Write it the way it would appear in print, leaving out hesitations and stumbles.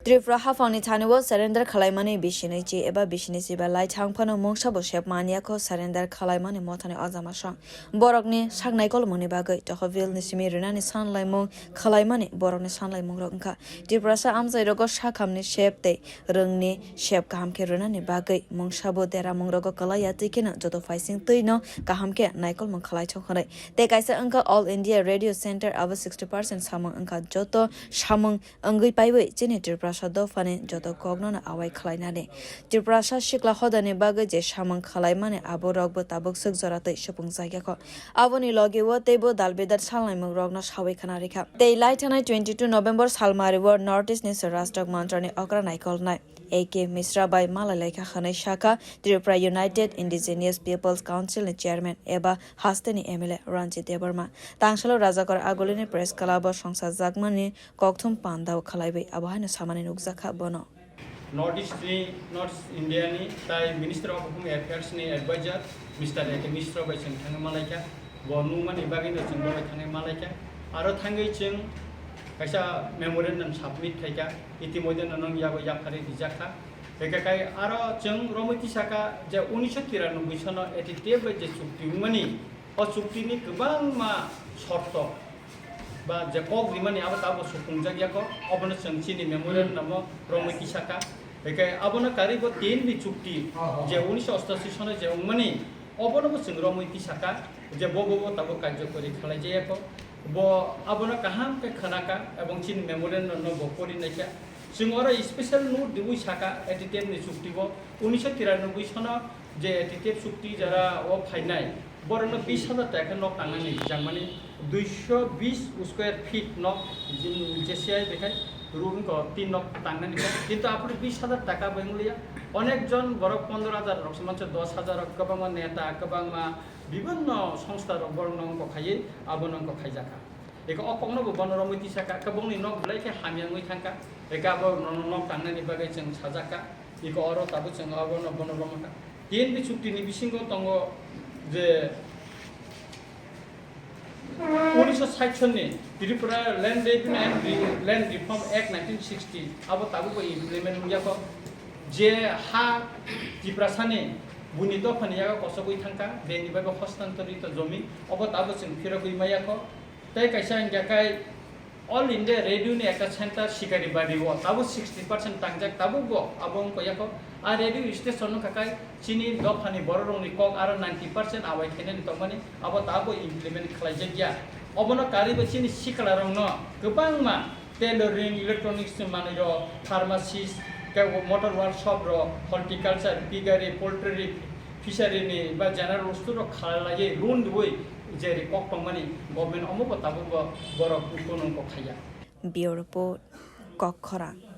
Tripura hafangni thaniwo surrender khwlaimani bishinaichi eba bishinisi ba lai thangphano mongsabo shep maniako surrender khwlaimani mothani azamasang borokni naikol muni bagai tohvil ni simi runani sanlai mung khwlaimani borokni sanlai mungrok angkha tiprasa amjai rogo sakhamni shep tei rungni shep kahamke runani bagai mongsabo dera mungrogo kalaya tikina joto faising tuino kahamke naikol mung khlai chokhanai te kaisa angka all india radio center aba 60% samung angka joto samung angui paibai chini tiprasa dopha joto khwna awai khwlainani tiprasa shikla hodani bagai je samung khwlaimani abo rokbo tabuk suk joratei shupung jaigako aboni loge wo teibo dalbedar salnai mung rokno sawi khana rekha tei lai thanai 22 November salmari wo north east ni sarastra mantrani okra naikol nai AK.Mishra by malai laikha hwnui shaka Tripura United Indigenous Peoples Council ni chairman eba Haste ni MLA Ranjit debbarma tang salo rajakhor aguli ni press club songsa jagmani Kokthum panda khwlawi abahani samani nukjakha bono North India ni tai Minister of Home Affairs ni advisor Mr. AK.Mishra by tang malaika bonu mani bagin chung by tang malaika aro thangai chung kaisa memorandum submit khaika itimoide nanong yago yakhari dijakha bekai aro chung romiti saka je 1993 sono etiteb je chukti mani o chukti ni gobang ma shorto ba je kok limani aba tabo sukungjak yako abono chungchi ni memorandum romiti saka bekai abono karibo 3 bi chukti je 1988 sono je mani abono bo chung romiti saka je bobo tabo କାର୍ଯ୍যকরি khalai je yako bo abono kaham ke khanaka ebong chin memorandum no bo kori naikha singora special note dibui saka etiteb ni chukti bo 1993 sono je etiteb chukti jara o phainai borno 20000 taka nok tangani jangmani 220 square feet nok jesiai dekhai room ko 3 nok tangani kintu apni 20000 taka benglia অনেকজন বড় 15000 রকসমান 10000 কবাংমা নেতা কবাংমা বিভিন্ন সংস্থার বর্ণঙ্ক খাইয়ে আবনঙ্ক খাইজাকা একা অপগ্ন বনরমিতি সাকা কবংনি knock ব্লাইকে হামিয়াংই থাকা একা ব নক টাংনানি বাগै जों সাজাকা একা অর তাবো जों আবন বনরমকা তিন বি চুক্তিনি বিসিঙ্গ তঙ্গ যে 1960 সনে Tripura land revenue and land reform act 1960 আবো তাবো ইমপ্লিমেন্ট মুয়াকো যে হা tiprasani buni dophani yaga kosogui thangka beni bago hostantariত জমি অবত আবসিং ফিরগই মায়াকো তাই কাইসা ইনগাকাই অল ইন্ডিয়া রেডিও নি একটা সেন্টার শিকারি বাড়ি ও তাবো 60% টাংজাক তাবো গো আবং কয়াকো আর রেডিও স্টেশন কাকাই চিনি দফানি বড়রংনি কক আর 90% আওয়াই খেনেন তমানি আবো তাবো ইমপ্লিমেন্ট খালাইজে গিয়া অবন কারিবো চিনি শিকলারং ন গোবাংমা টেলরিং ইলেকট্রনিক্স মানিরো pharmacist motor workshop ro horticulture piggery poultry fishery ni ba general wস্তু ro khalai loan doi je Kokthum mani government omo ko tabu borok kunung ko khaya Bureau report Kokthum